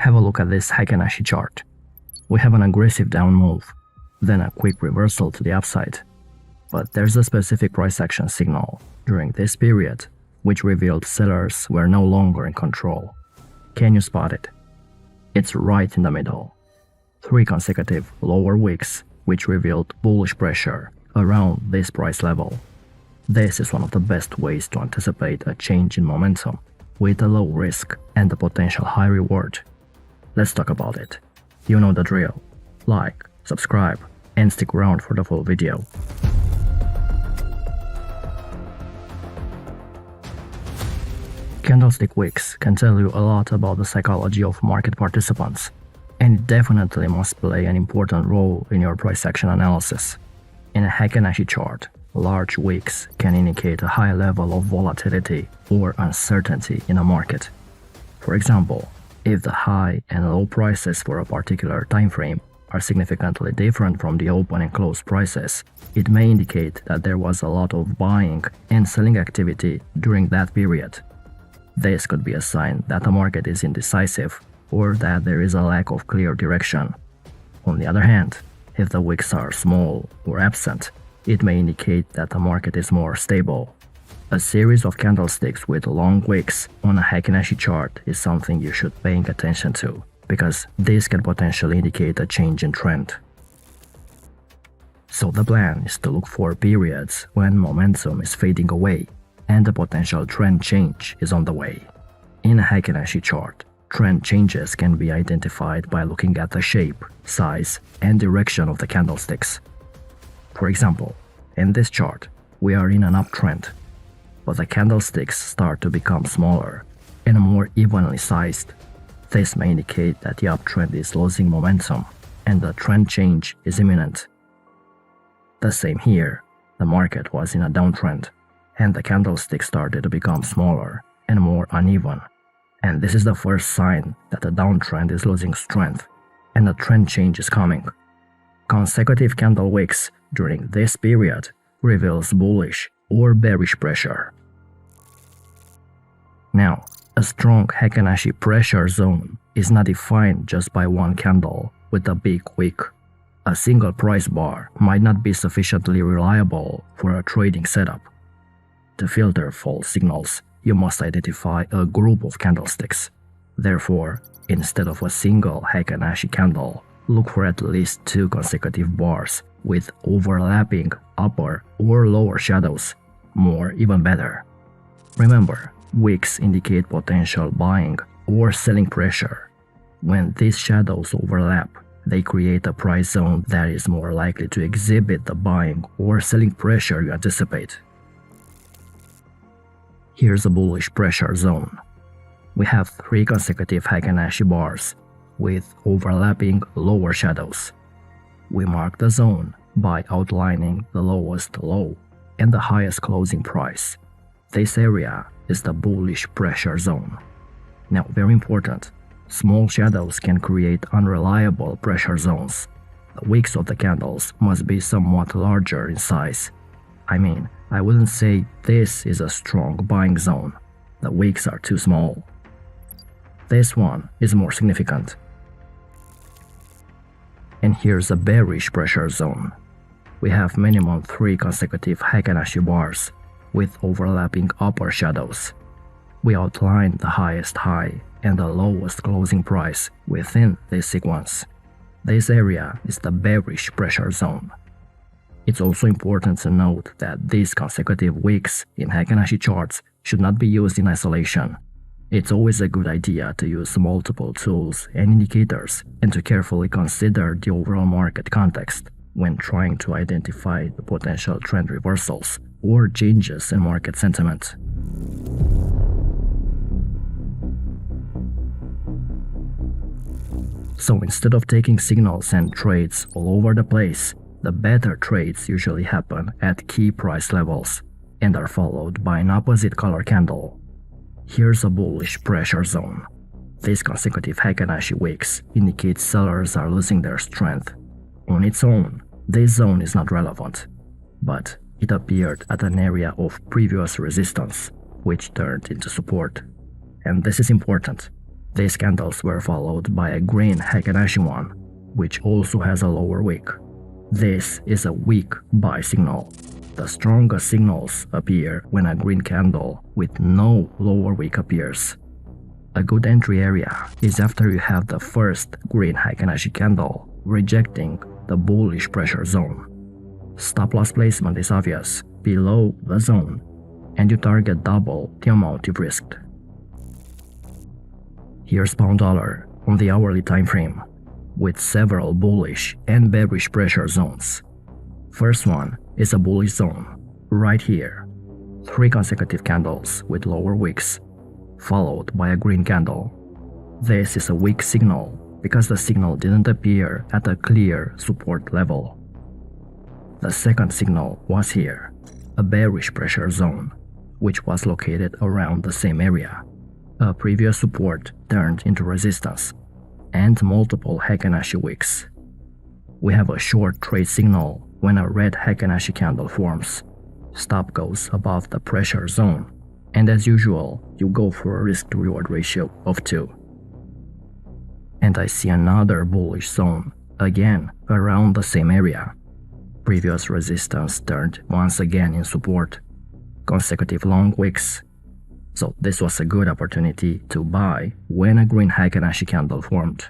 Have a look at this Heikin-Ashi chart. We have an aggressive down move, then a quick reversal to the upside. But there's a specific price action signal during this period which revealed sellers were no longer in control. Can you spot it? It's right in the middle. 3 consecutive lower wicks which revealed bullish pressure around this price level. This is one of the best ways to anticipate a change in momentum with a low risk and a potential high reward. Let's talk about it. You know the drill. Like, subscribe, and stick around for the full video. Candlestick wicks can tell you a lot about the psychology of market participants, and it definitely must play an important role in your price action analysis. In a Heikin-Ashi chart, large wicks can indicate a high level of volatility or uncertainty in a market. For example, if the high and low prices for a particular time frame are significantly different from the open and close prices, it may indicate that there was a lot of buying and selling activity during that period. This could be a sign that the market is indecisive or that there is a lack of clear direction. On the other hand, if the wicks are small or absent, it may indicate that the market is more stable. A series of candlesticks with long wicks on a Heikin-Ashi chart is something you should pay attention to, because this can potentially indicate a change in trend. So the plan is to look for periods when momentum is fading away and a potential trend change is on the way. In a Heikin-Ashi chart, trend changes can be identified by looking at the shape, size, and direction of the candlesticks. For example, in this chart, we are in an uptrend, but the candlesticks start to become smaller and more evenly sized. This may indicate that the uptrend is losing momentum and the trend change is imminent. The same here, the market was in a downtrend and the candlestick started to become smaller and more uneven. And this is the first sign that the downtrend is losing strength and a trend change is coming. Consecutive candle wicks during this period reveals bullish or bearish pressure. Now, a strong Heikin-Ashi pressure zone is not defined just by one candle with a big wick. A single price bar might not be sufficiently reliable for a trading setup. To filter false signals, you must identify a group of candlesticks. Therefore, instead of a single Heikin-Ashi candle, look for at least 2 consecutive bars with overlapping upper or lower shadows. More even better. Remember, wicks indicate potential buying or selling pressure. When these shadows overlap, they create a price zone that is more likely to exhibit the buying or selling pressure you anticipate. Here's a bullish pressure zone. We have 3 consecutive Heikin-Ashi bars with overlapping lower shadows. We mark the zone by outlining the lowest low and the highest closing price. This area is the bullish pressure zone. Now, very important, small shadows can create unreliable pressure zones. The wicks of the candles must be somewhat larger in size. I wouldn't say this is a strong buying zone. The wicks are too small. This one is more significant. And here's a bearish pressure zone. We have minimum 3 consecutive Heikin-Ashi bars with overlapping upper shadows. We outline the highest high and the lowest closing price within this sequence. This area is the bearish pressure zone. It's also important to note that these consecutive wicks in Heikin-Ashi charts should not be used in isolation. It's always a good idea to use multiple tools and indicators and to carefully consider the overall market context when trying to identify the potential trend reversals or changes in market sentiment. So instead of taking signals and trades all over the place, the better trades usually happen at key price levels and are followed by an opposite color candle. Here's a bullish pressure zone. These consecutive Heikin-Ashi wicks indicate sellers are losing their strength. On its own, this zone is not relevant, but it appeared at an area of previous resistance, which turned into support. And this is important. These candles were followed by a green Heikin-Ashi one, which also has a lower wick. This is a weak buy signal. The strongest signals appear when a green candle with no lower wick appears. A good entry area is after you have the first green Heikin-Ashi candle rejecting the bullish pressure zone. Stop loss placement is obvious below the zone, and you target double the amount you've risked. Here's pound dollar on the hourly time frame, with several bullish and bearish pressure zones. First one is a bullish zone, right here. 3 consecutive candles with lower wicks, followed by a green candle. This is a weak signal because the signal didn't appear at a clear support level. The second signal was here, a bearish pressure zone, which was located around the same area. A previous support turned into resistance, and multiple Heikin-Ashi wicks. We have a short trade signal when a red Heikin-Ashi candle forms. Stop goes above the pressure zone, and as usual, you go for a risk-to-reward ratio of 2. And I see another bullish zone, again around the same area. Previous resistance turned once again in support. Consecutive long wicks. So this was a good opportunity to buy when a green Heikin-Ashi candle formed.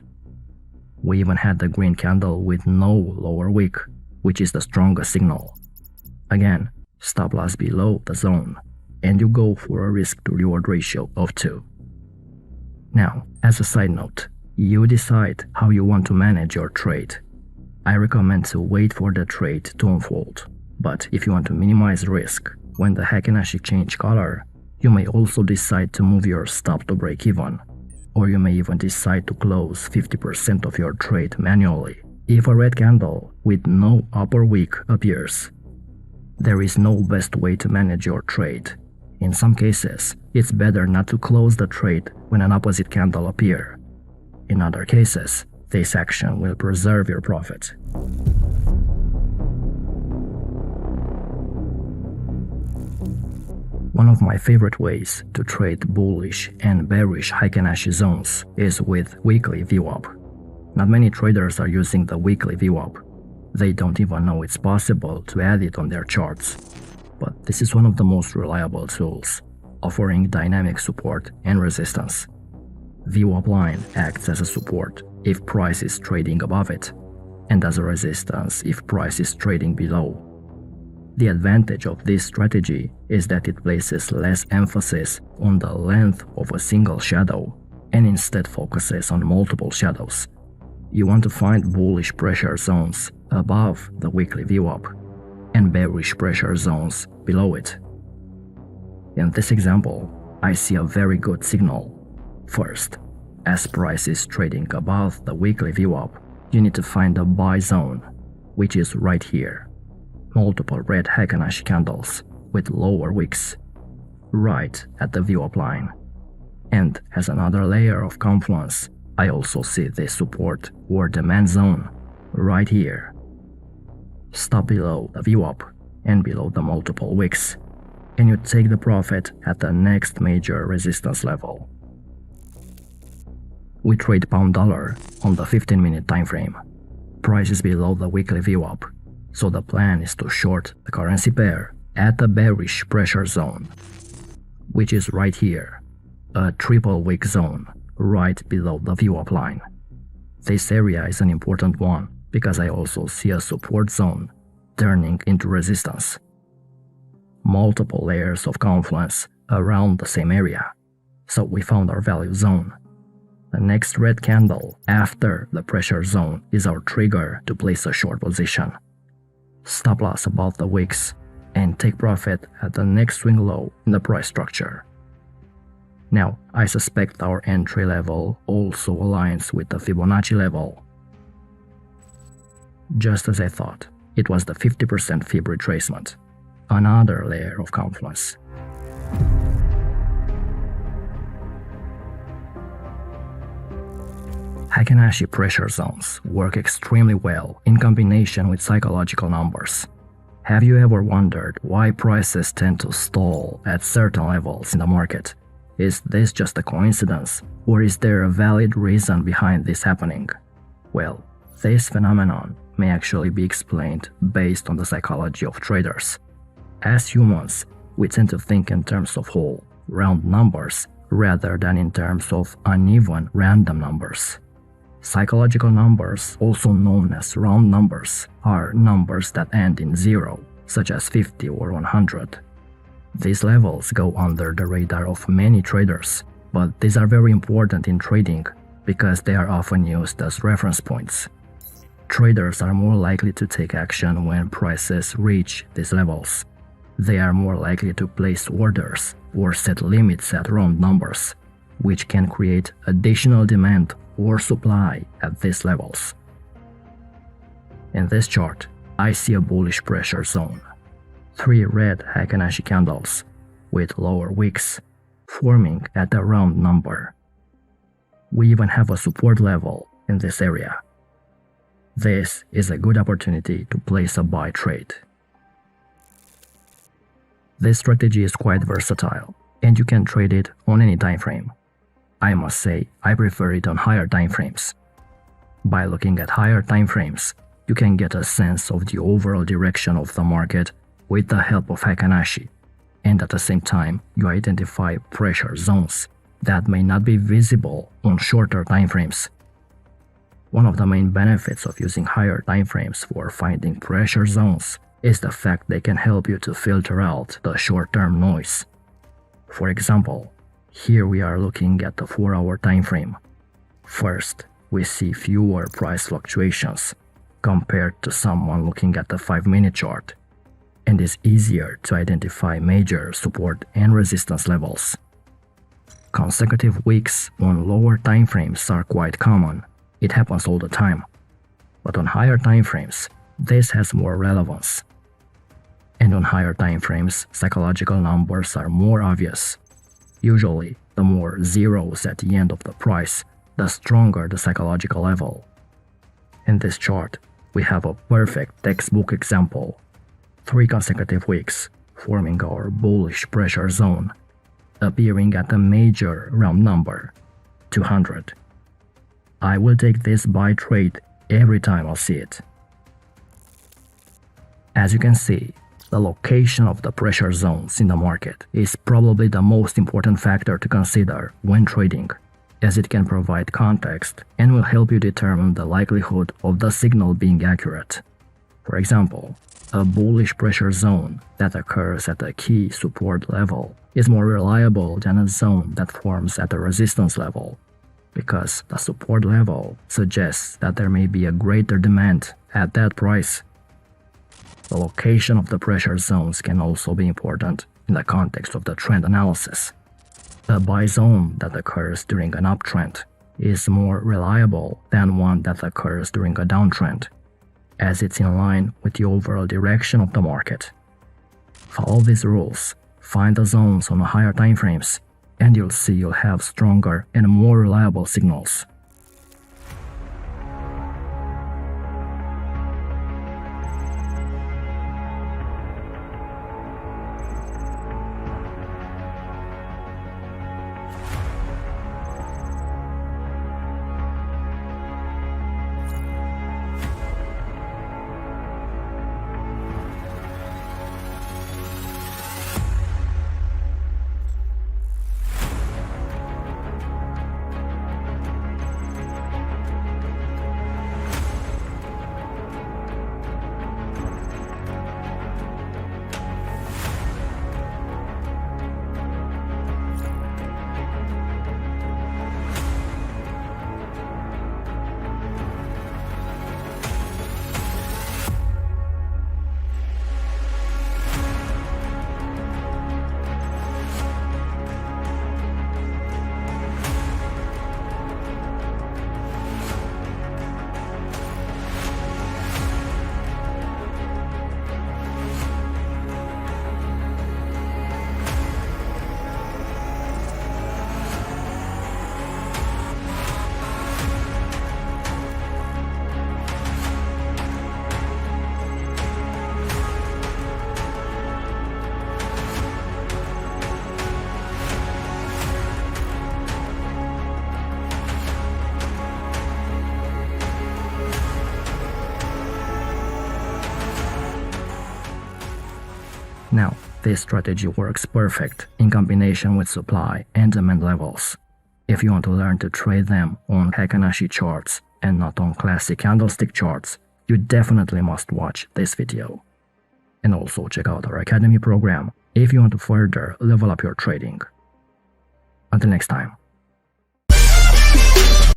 We even had the green candle with no lower wick, which is the strongest signal. Again, stop loss below the zone, and you go for a risk-to-reward ratio of 2. Now, as a side note, you decide how you want to manage your trade. I recommend to wait for the trade to unfold, but if you want to minimize risk when the Heikin-Ashi change color, you may also decide to move your stop to break even, or you may even decide to close 50% of your trade manually if a red candle with no upper wick appears. There is no best way to manage your trade. In some cases, it's better not to close the trade when an opposite candle appears. In other cases, this action will preserve your profit. One of my favorite ways to trade bullish and bearish Heikin-Ashi zones is with weekly VWAP. Not many traders are using the weekly VWAP. They don't even know it's possible to add it on their charts. But this is one of the most reliable tools, offering dynamic support and resistance. VWAP line acts as a support if price is trading above it, and as a resistance if price is trading below. The advantage of this strategy is that it places less emphasis on the length of a single shadow and instead focuses on multiple shadows. You want to find bullish pressure zones above the weekly VWAP and bearish pressure zones below it. In this example, I see a very good signal. First, as price is trading above the weekly VWAP, you need to find a buy zone, which is right here. Multiple red Heikin-Ashi candles with lower wicks, right at the VWAP line. And as another layer of confluence, I also see this support or demand zone right here. Stop below the VWAP and below the multiple wicks, and you take the profit at the next major resistance level. We trade pound dollar on the 15-minute time frame. Price is below the weekly VWAP, so the plan is to short the currency pair at the bearish pressure zone, which is right here, a triple wick zone right below the VWAP line. This area is an important one because I also see a support zone turning into resistance. Multiple layers of confluence around the same area, so we found our value zone. The next red candle after the pressure zone is our trigger to place a short position. Stop loss above the wicks and take profit at the next swing low in the price structure. Now, I suspect our entry level also aligns with the Fibonacci level. Just as I thought, it was the 50% Fib retracement, another layer of confluence. Heikin-Ashi pressure zones work extremely well in combination with psychological numbers. Have you ever wondered why prices tend to stall at certain levels in the market, Is this just a coincidence, or is there a valid reason behind this happening? Well, this phenomenon may actually be explained based on the psychology of traders. As humans, we tend to think in terms of whole, round numbers rather than in terms of uneven random numbers. Psychological numbers, also known as round numbers, are numbers that end in zero, such as 50 or 100. These levels go under the radar of many traders, but these are very important in trading because they are often used as reference points. Traders are more likely to take action when prices reach these levels. They are more likely to place orders or set limits at round numbers, which can create additional demand or supply at these levels. In this chart, I see a bullish pressure zone. 3 red Heikin-Ashi candles with lower wicks forming at a round number. We even have a support level in this area. This is a good opportunity to place a buy trade. This strategy is quite versatile, and you can trade it on any time frame. I must say, I prefer it on higher time frames. By looking at higher time frames, you can get a sense of the overall direction of the market with the help of Heikin-Ashi, and at the same time, you identify pressure zones that may not be visible on shorter time frames. One of the main benefits of using higher time frames for finding pressure zones is the fact they can help you to filter out the short-term noise. For example, here we are looking at the 4-hour time frame. First, we see fewer price fluctuations compared to someone looking at the 5-minute chart, and it's easier to identify major support and resistance levels. Consecutive wicks on lower time frames are quite common. It happens all the time. But on higher time frames, this has more relevance. And on higher time frames, psychological numbers are more obvious. Usually, the more zeros at the end of the price, the stronger the psychological level. In this chart, we have a perfect textbook example. 3 consecutive wicks forming our bullish pressure zone, appearing at a major round number, 200. I will take this buy trade every time I see it. As you can see, the location of the pressure zones in the market is probably the most important factor to consider when trading, as it can provide context and will help you determine the likelihood of the signal being accurate. For example, a bullish pressure zone that occurs at a key support level is more reliable than a zone that forms at a resistance level, because the support level suggests that there may be a greater demand at that price. The location of the pressure zones can also be important in the context of the trend analysis. A buy zone that occurs during an uptrend is more reliable than one that occurs during a downtrend, as it's in line with the overall direction of the market. Follow these rules, find the zones on higher time frames, and you'll see you'll have stronger and more reliable signals. Now, this strategy works perfect in combination with supply and demand levels. If you want to learn to trade them on Heikin-Ashi charts and not on classic candlestick charts, you definitely must watch this video. And also check out our Academy program if you want to further level up your trading. Until next time.